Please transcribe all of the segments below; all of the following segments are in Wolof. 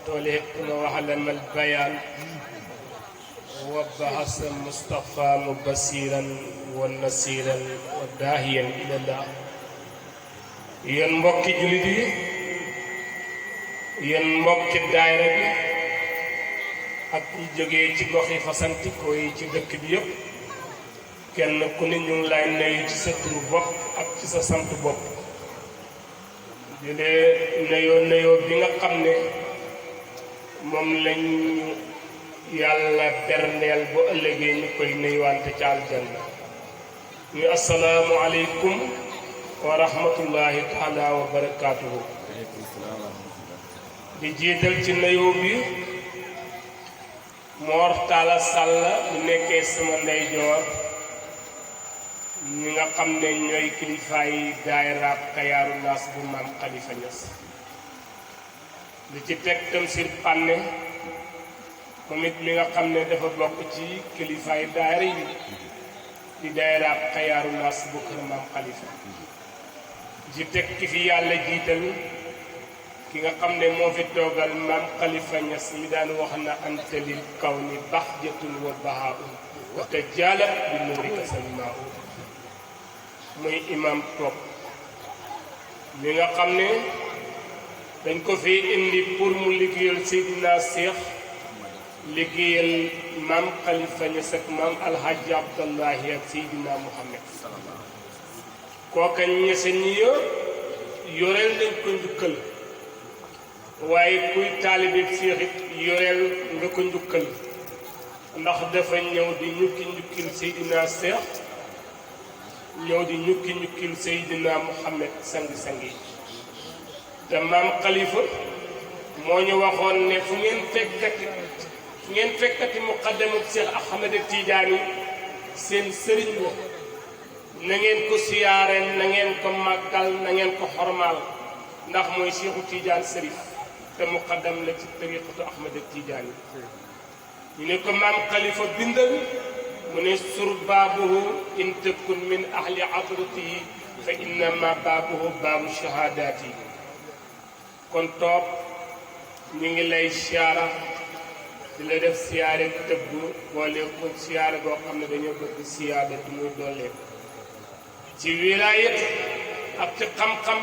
وليكن وعلم البيان وبعث مصطفى مبصرا ونصيرا وداهيا الى الله yéen mbokki jullit yi yéen mbokki daayira bi ak ñi jógee ci gox yi fasantikoo yi ci dëkk bi yépp kenn ku ne ñu ngi lay nuyu ci sa turu bopp ak ci sa sant bopp di leen nuyoo bi nga xam ne moom lañ yàlla berndeel bu ëllëgee ñu koy nuyuwante ca aljanna ñu assalaamu aleykum wa rahmatullahi taala wa barakaatuhu di jiital ci nuyoo bi Mor Talla Sall bu nekkee sama ndeyjoor ñi nga xam ne ñooy kilifaay daayira Kayaaru Naas bu maam Khalifa Niass di ci teg Tamsir Pané moom it mi nga xam ne dafa bokk ci kilifaay daayira yi di daayira Kayaaru Naas bu kër maam Khalifa ci teg ki fi yàlla jiital ki nga xam ne moo fi toogal maam Khalifa Niass mi daan wax na anta lil kawni bahjatun wa bahaa'un wa tajaalat bi nuurika salmaa'u muy imam toog mi nga xam ne dañ ko fi indi pour mu liggéeyal Seydina Cheikh liggéeyal maam Khalifa Niass ak maam Alhaji Abdallahi ak Seydina Muhammad kooka ñese ñi yoreel nañ ko njukkal waaye kuy taalibe Cheikh it yoreel nga ko njukkal ndax dafa ñëw di ñukki njukkil Seydina Cheikh ñëw di ñukki njukkil Seydina Muhammad sangi-sangi te maam Khalifa moo ñu waxoon ne fu ngeen fekkati muqaddamu Cheikh Ahmed Tidiane seen sëriñ la na ngeen ko siyaare na ngeen ko màggal na ngeen ko xormaal ndax mooy Cheikhu Tidiane Serif te muqaddam la ci tariqatu Ahmed Tidiane ñu ne ko maam Khalifa bindal mu ne sur baabuhu in takun min ahli adratihi fa innama baabuhu baabu shahadaati kon toog ñu ngi lay siyaara di la def siyaare tëbb boole ko siyaare boo xam ne dañoo bëgg siyaada di muy doole ci wilaayat ak ci xam-xam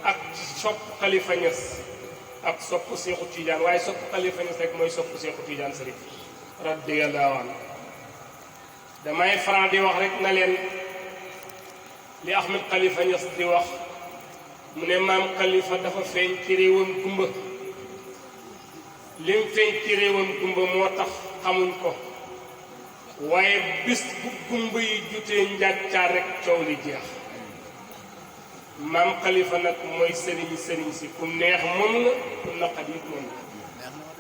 ak ci sopp Khalifa Niass ak sopp Seexu Tidiane waaye sopp Khalifa Niass rek mooy sopp Seexu Tidiane Serif radiyallahu anhu damay faral di wax rek na leen li Ahmed Khalifa Niass di wax mu ne maam Khalifa dafa feeñ ci réewam gumba lim feeñ ci réewam gumba moo tax xamuñ ko waaye bis bu gumba yi jutee njàccaar rek coow li jeex maam Khalifa nag mooy sëriñ si ku neex moom la ku naqat it moom la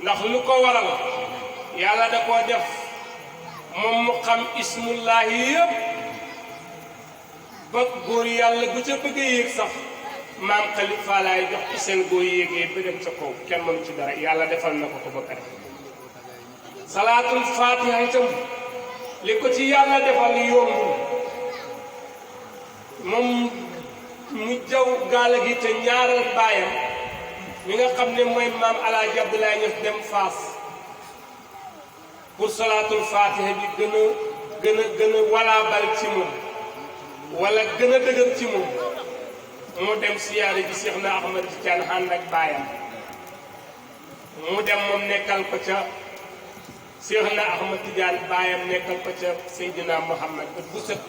ndax lu ko waral yàlla da koo def moom mu xam ismullahi yëpp ba góor yàlla bu ca bëgg a yéeg sax maam Khalifa laay jox ci seen góor yéegee ba dem sa kaw kenn mënu ci dara yàlla defal na ko ko ba pare salaatul fatiha itam li ko ci yàlla defal yombul moom mu jaw gaala gi te ñaaral baayam mi nga xam ne mooy maam Alaaji Abdoulaye Niass dem Faas pour salaatul fatiha bi gën a walaabal ci moom wala gën a dëgër ci moom mu dem siyaare ji Cheikh na Ahmed Tidiane ànd ak baayam mu dem moom nekkal ko ca Cheikh na Ahmed Tidiane baayam nekkal ko ca Seydina Muhammad bu set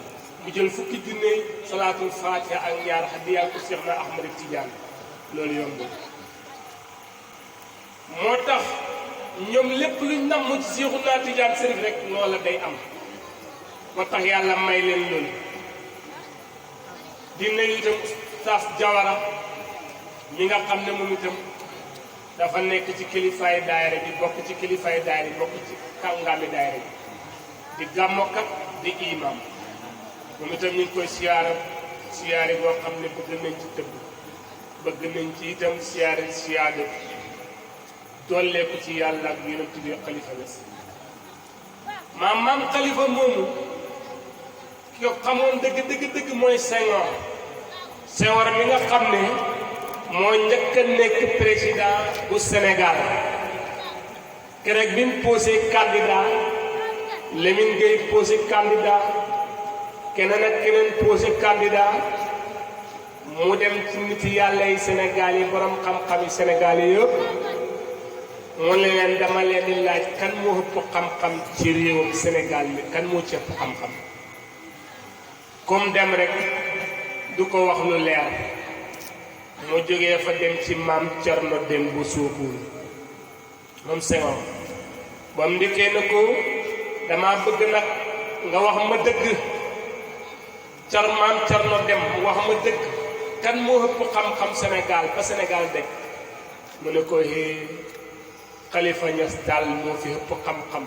mu jël fukki junne salaatul fatiha ak ñaar hadiyal ko Cheikh na Ahmed Tidiane loolu yombul moo tax ñoom lépp luñ namm ci Cheikhu na Tidiane Serif rek noo la day am moo tax yàlla may leen loolu di nuyu itam Oustaz Jawara mi nga xam ne moom itam dafa nekk ci kilifaay daayira bi bokk ci kilifaay daayira bi bokk ci kàngaami daayira bi di gàmmokat di imam moom itam ñu ngi koy siyaare boo xam ne bëgg nañ ci tëbb bëgg nañ ci itam siyaade dollee ko ci yàlla ak yonent bi Khalifa Niass maam Khalifa moomu ki ko xamoon dëgg mooy Senghor mi nga xam ne moo njëkk a nekk président bu Sénégal keroog bi mu posé candidat Lamine Gueye posé candidat keneen ak keneen posé candidat mu dem ci nit yàlla yi Sénégal yi borom xam-xam yi Sénégal yi yëpp mu ne leen dama leen di laaj kan moo ëpp xam-xam ci réewum Sénégal mi kan moo ci ëpp xam-xam comme dem rek du ko wax lu leer mu jógee fa dem ci maam Cerno dem bu Sokone moom Senghor ba mu ndikkee na ko dama bëgg nag nga wax ma dëgg maam Cerno dem wax ma dëgg kan moo ëpp xam-xam Sénégal ba Sénégal dëkk mu ne ko Khalifa Niass daal moo fi ëpp xam-xam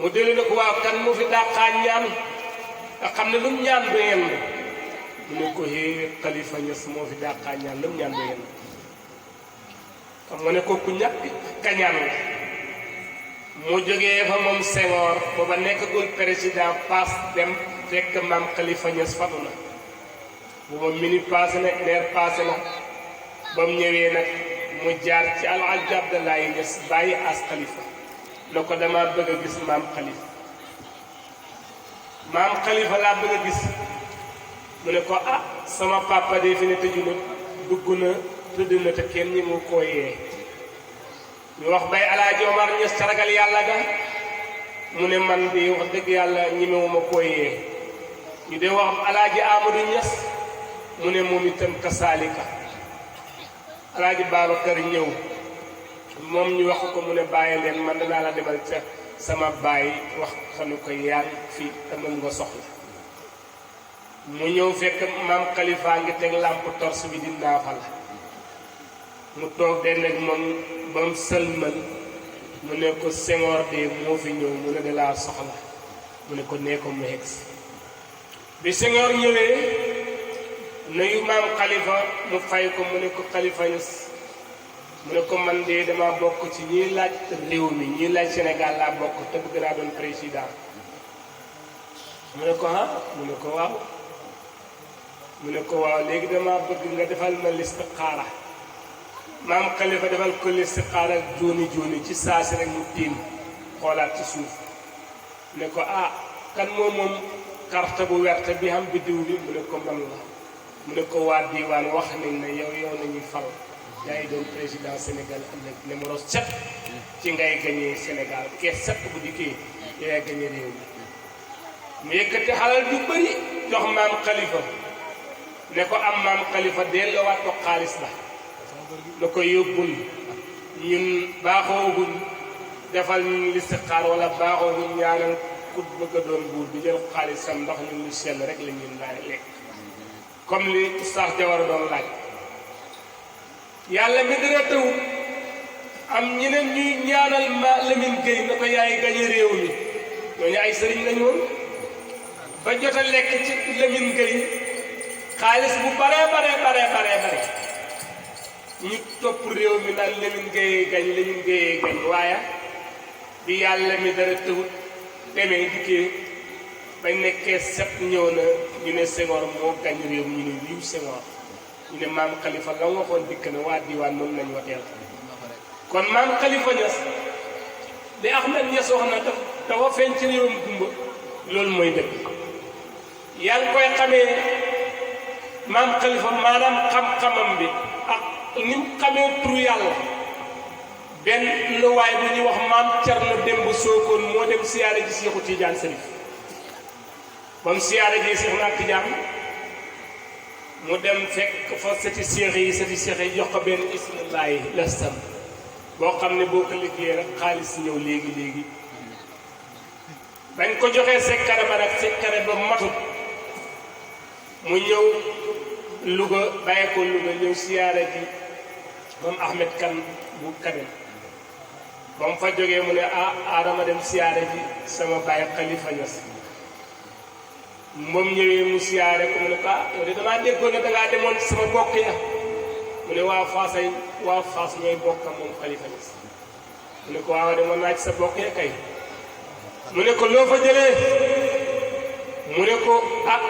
mu dellu na ko waaw kan moo fi dàqaa ñaan nga xam ne lu mu ñaan du yenn mu ne ko Khalifa Niass moo fi dàqaa ñaan lu mu ñaan du yenn xam nga ne ko ku ñàkk kañaan la mu jógee fa moom Senghor booba nekkagul président paas dem fekk maam Khalifa Niass fatu na booba minute passé na leer passé na ba mu ñëwee nag mu jaar ci Alaaji Abdoulaye Niass bàyyi as Khalifa na ko dama bëgg a gis maam Khalifa laa bëgg a gis mu ne ko sama papa de fi ne tëju na dugg na tëdd na te kenn ñi mu koo yee ñu wax bay Alaaji Omar Niass ca ragal yàlla ga mu ne man di wax dëgg yàlla ñemewuma koo yee ñu de wax Alaaji Amadou Niass mu ne moom itam kasaalika Alaaji Babacar ñëw moom ñu wax ko mu ne bàyyi leen man danaa la demal ca sama baay wax xanu ko yaa ngi fi te mën nga soxla mu ñëw fekk maam Khalifa ngi teg làmp torse bi di naafal mu toog den ak moom ba mu sëlmal mu ne ko Senghor de moo fi ñëw mu ne da laa soxla mu ne ko nee ko mu hegg bi Senghor ñëwee nuyu maam Khalifa mu fay ko mu ne ko Khalifa Niass mu ne ko man de dama bokk ci ñiy laaj réew mi ñiy laaj Sénégal laa bokk te bëgg naa doon président mu ne ko mu ne ko waaw mu ne ko waaw léegi dama bëgg nga defal ma listixaara maam Khalifa defal ko listixaara jooni ci saasi rek mu tiim xoolaat ci suuf ne ko kan moom carte bu werte bi am biddiw bi mu ne ko man la mu ne ko waa diiwaan wax nañ ne yow nañuy fal yaay doon président Sénégal ëllëg numéro 7 ci ngay gagné Sénégal kees 7 bu dikkee yaay gagné réew mi mu yëkkati xalal du bëri jox maam Khalifa ne ko am maam Khalifa delloowaat ko xaalis ba na ko yóbbul ñun baaxoowuñ defal ñu listixaar wala baaxoowuñ ñaanal ku bëgg a doon buur di jël xaalisam ndax ñun lu sell rek la ñun laay lekk comme li Oustaz Jawara doon laaj yàlla mi dina tawut am ñeneen ñuy ñaanal ma Lamine Gueye na ko yaay gañe réew mi ñooñu ay sëriñ lañu woon ba jot a lekk ci Lamine Gueye xaalis bu bare ñu topp réew mi naan Lamine Gueye gañ waaye bi yàlla mi dara tawut demee dikkee bañ nekkee set ñëw na ñu ne Senghor moo gañ réew mi ñu ne wiiw Senghor ñu ne maam Khalifa la waxoon dikk na waa diwaan moom nañ wateel kon maam Khalifa Niass li Ahmed Niass wax na dafa feeñ ci réewum gumba loolu mooy dëgg yaa ngi koy xamee maam Khalifa maanaam xam-xamam bi ak ni mu xamee turu yàlla benn luwaay bu ñuy wax maam Cerno dem bu Sokone moo dem siyaare ji Seexu Tijaan Sërif ba mu siyaare ji Seex na Tijaan mu dem fekk fa sëti seex yi jox ko benn ismullahi lastam boo xam ne boo ko liggéeyee rek xaalis ñëw léegi bañ ko joxee sekkare ba nag sekkare ba matut mu ñëw Louga bàyyi ko Louga ñëw siyaare ji moom Ahmed Kan bu Kanel ba mu fa jógee mu ne Adama dem siyaare ji sama baay Khalifa Niass moom ñëwee mu siyaare ko mu ne yow de damaa déggoon ne dangaa demoon sama bokk ya mu ne waa Fass ñooy bokkam moom Khalifa Niass mu ne ko waaw demoon naa ci sa bokk ya kay mu ne ko loo fa jëlee mu ne ko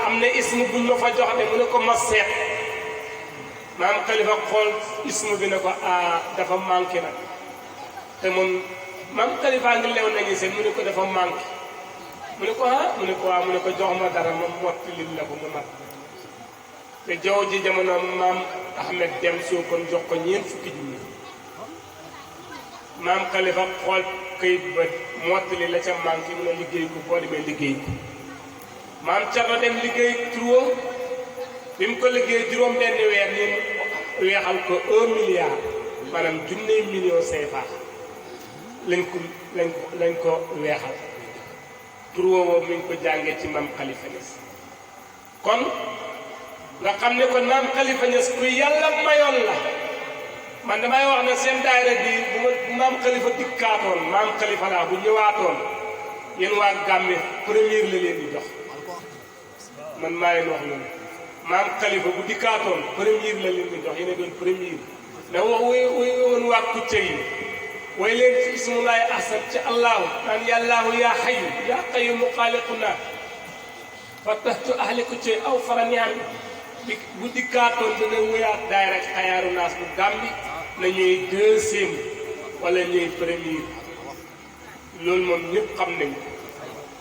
am na ismu buñ ma fa jox de mu ne ko ma maam Khalifa xool ismu bi ne ko dafa manqué nag te moom maam Khalifa ngi lew nañu seen mu ne ko dafa manqué mu ne ko mu ne ko waaw mu ne ko jox ma dara ma mottali la ko mu mat te jaww ji jamono maam Ahmed dem soo kon jox ko ñeent fukki junni maam Khalifa xool këyit ba mottali la ca manqué mu ne liggéey ko boo demee liggéey ko maam Thierno dem liggéey turoo bi mu ko liggéey juróom benn weer ni weexal ko 1 milliard maanaam junni million CFA lañ ko weexal turoo boobu mi ngi ko jàngee ci maam Khalifa Niass kon nga xam ne kon maam Khalifa Niass ku yàlla mayoon la man damay wax ne seen daayira bi bu maam Khalifa dikkaatoon maam Khalifa laa bu ñëwaatoon yéen waa Gàmbi première la leen di jox man maa leen wax loolu maam Khalifa bu dikkaatoon première la leen di jox yéen a doon première ndax wax woy woon waa Kucce yi way leen ci ismullahi ahsan ci allahu naan yàllaahu yaa xayu yaa qayyumu xaaliquna fatahtu ahli Kucce aw faraniam bu dikkaatoon dina wéyaat daayira Xayaaru Naas bu Gàmbi na ñuy deuxième wala ñuy première loolu moom ñëpp xam nañu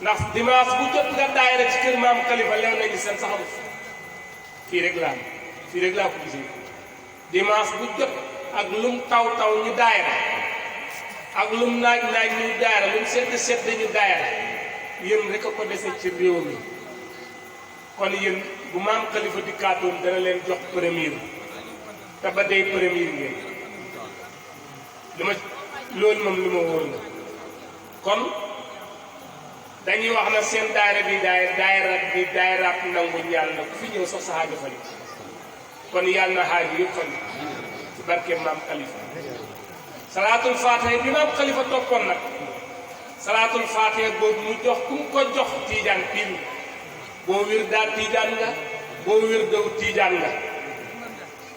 ndax dimanche bu jot nga daayira ci kër maam Khalifa lew nañu seen saxamu fii rek laa ko gisee dimanche bu jot ak lum taw ñu daayira ak lum naaj ñu daayira lum sedd ñu daayira yéen rek a ko dese ci réew mi kon yéen bu maam Khalifa dikkaatoon dana leen jox premier te ba day premier ngeen loolu moom li ma wóor la kon dañuy wax na seen daayira bi daayiraat nangu ñaan la ku fi ñëw sax sa xaajo fali kon yàlla na xaajo yëpp fali ci barke maam Khalifa salaatul faatiha bi maam Khalifa toppoon nag salaatul faatiha boobu mu jox ku mu ko jox tiijaan piir boo wér daal tiijaan nga boo wér daw tiijaan nga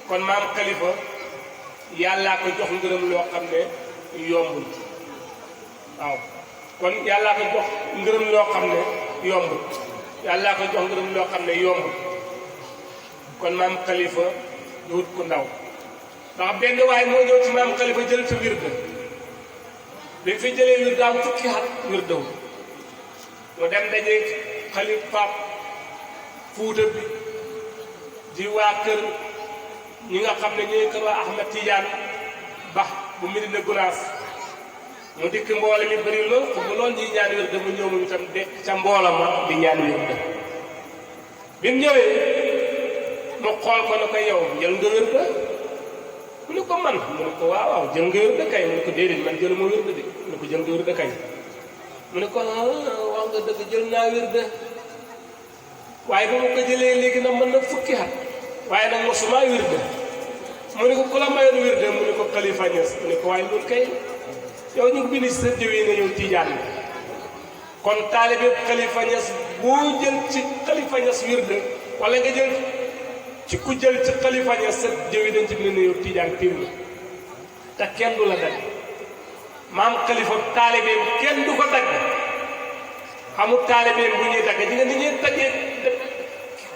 kon maam Khalifa yàllaa ko jox ngërëm loo xam ne yombul waaw kon yàllaa ko jox ngërëm loo xam ne yombul yàllaa ko jox ngërëm loo xam ne yombul kon maam Khalifa duut ku ndaw ndax benn waaye moo ñëw ci maam Khalifa jël ci wirda bi fi jëlee wirda am fukki at wirda wu mu dem daje Khalifa Fuuta bi di waa kër ñi nga xam ne ñooy kër waa Ahmed Tidiane Ba bu Medina Gounass mu dikk mboole mi bëri lool fu mu lool ñuy ñaan wirda mu ñëw moom itam de ca mboola ma di ñaan wirda bi mu ñëwee mu xool ko ne ko yow jël nga wirda mu ne ko man mu ne ko waaw jël nga wirda kay mu ne ko déedéet man jëluma wirda de mu ne ko jël nga wirda kay mu ne ko wax nga dëgg jël naa wirda waaye ba ma ko jëlee léegi nag mën na fukki at waaye nag mosuma wirda mu ne ko ku la mayoon wirda mu ne ko Khalifa Niass mu ne ko waaye loolu kay yow ñu bind sa jëwee ne yow tiijaan la kon taalibe Khalifa Niass boo jël ci Khalifa Niass wirda wala nga jël ci ku jël ci Khalifa Niass sa jëwee dañ ci bind ne yow tiijaan piir la te kenn du la dagg maam Khalifa taalibeem kenn du ko dagg xamul taalibeem bu ñuy dagg di nga ni ñuy daggee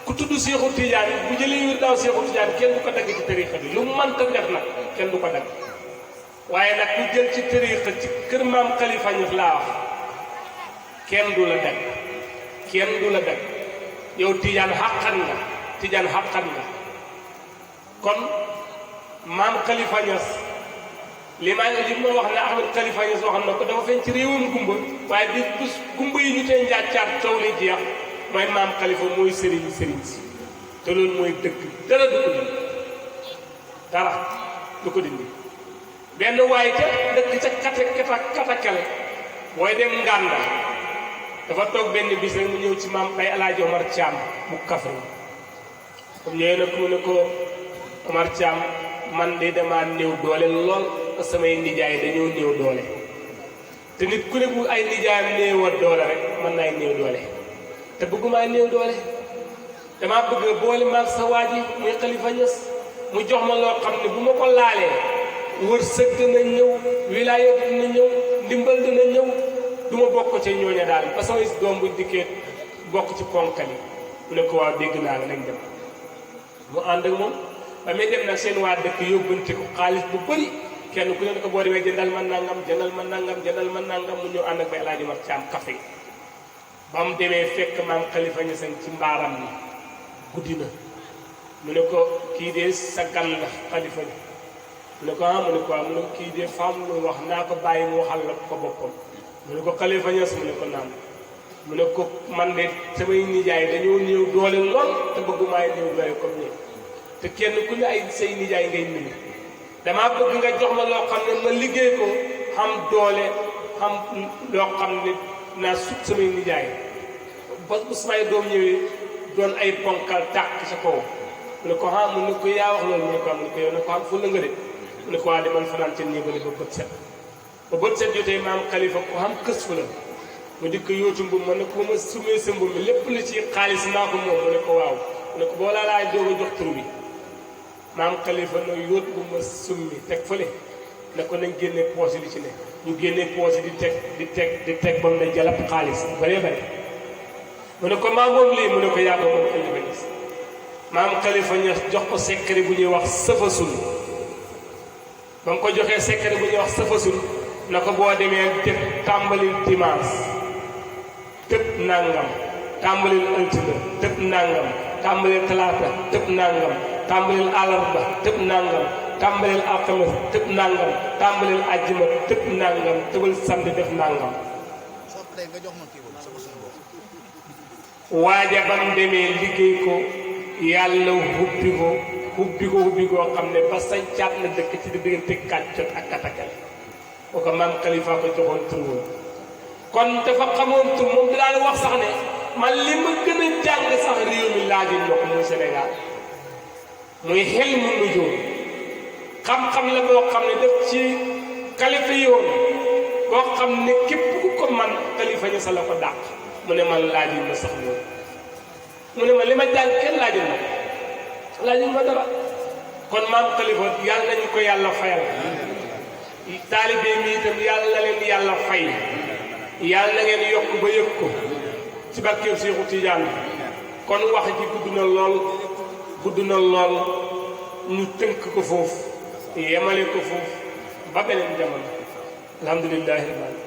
ku tudd Seexu Tijaan bu jëlee wir daaw Seexu Tijaan kenn du ko dagg ci tariixa bi lu mu mënta def nag kenn du ko dagg waaye nag ku jël ci tariixa ci kër maam Khalifa Niass laa wax kenn du la dagg kenn du la dagg yow Tijaan xàqan nga Tijaan xàqan nga kon maam Khalifa Niass li ma wax ne Ahmed Khalifa Niass waxoon na ko dafa feeñ ci réewam gumba waaye bi bés gumba yi ñu tey njaacaat coow li jeex mooy maam Khalifa mooy sëriñ si te loolu mooy dëgg dara du ko dindi dara du ko dindi benn waaye ca dëkk ca katakale booy dem Nganda dafa toog benn bis rek mu ñëw ci maam day Alaaji Omar Thiam bu Kaffrine comme ñëwee nag mu ne ko Omar Thiam man de dama néew doole lool samay nijaay dañoo néew doole te nit ku ne bu ay nijaayam néewa doole rek mën naay néew doole te bëggumaa néew doole damaa bëgg boole maag sa waa ji muy Khalifa Niass mu jox ma loo xam ne bu ma ko laalee wërsëg dina ñëw wilaaya dina ñëw ndimbal dina ñëw du ma bokk ca ñooña daal parce que doom bu dikkee bokk ci ponkali mu ne ko waaw dégg naa la nañ dem mu ànd ak moom ba muy dem nag seen waa dëkk yóbbante ko xaalis bu bëri kenn ku ne ko boo demee jëndal ma nangam jëndal ma nangam jëndal ma nangam mu ñëw ànd ak Baye El Hadj Omar Thiam café ba mu demee fekk maam Khalifa Niass ci mbaaram ni guddi na mu ne ko kii de sa gan la Khalifa ni mu ne ko mu ne ko mu ne ko kii de femme lu wax naa ko bàyyi mu waxal la ko boppam mu ne ko Khalifa Niass mu ne ko naam mu ne ko man de samay nijaay dañoo néew doole lool te bëggumaay néew doole comme nii te kenn ku ne ay say nijaay ngay nuyu damaa bëgg nga jox ma loo xam ne ma liggéey ko xam doole xam loo xam ne naa sut samay nijaay ba bu samay doom ñëwee doon ay ponkal tàkk sa kaw mu ne ko mu ne ko yaa wax loolu mu ne ko mu ne ko yow ne ko fu la nga de mu ne ko waa de man fanaan ca nii ba bët set ba bët set jotee maam Khalifa ko xam kës fu la mu dikk yóotu mbub ma ne ko ma sumee sa mbub mi lépp li ci xaalis naa ko moom mu ne ko waaw mu ne ko boo laa laay doog a jox tur bi maam Khalifa no yóot bu ma summi teg fële ne ko nañ génne poos yi li ci ne ñu génne poos yi di teg ba mu ne jalab xaalis bëree bëri mu ne ko maa moom lii mu ne ko yàgg moom Khalifa Niass maam Khalifa Niass jox ko secret bu ñuy wax safasul ba mu ko joxee secret bu ñuy wax safasul na ko boo demee tëb tàmbalil dimanche tëb nangam tàmbalil altine tëb nangam tàmbalil talaata tëb nangam tàmbalil àllarba tëb nangam tàmbalil alxames tëb nangam tàmbalil àjjuma tëb nangam tëbal samedi def nangam waaja ba mu demee liggéey ko yàlla hubbi ko xam ne ba sañcaat na dëkk ci di diggante kàccot ak katakal boo ko maam Khalifa ko joxoon tur woon kon dafa xamoon tur moom daal wax sax ne man li ma gën a jàng sax réew mi laajuñ ma ko muy Sénégal muy xel mu nujoom xam-xam la boo xam ne def ci Khalifa yi woon boo xam ne képp ku ko man Khalifa Niass la ko dàq mu ne man laajuñ ma sax loolu mu ne ma li ma jàng kenn laajuñ ma dara kon maam Khalifa yàlla nañu ko yàlla fayal taalibe mi itam yàlla na leen yàlla fay yàlla na ngeen yokk ba yëg ko ci barkeem Seexu Tijaan kon wax ji gudd na lool ñu tënk ko foofu yemale ko foofu ba beneen jamono alhamdulillahi rabbil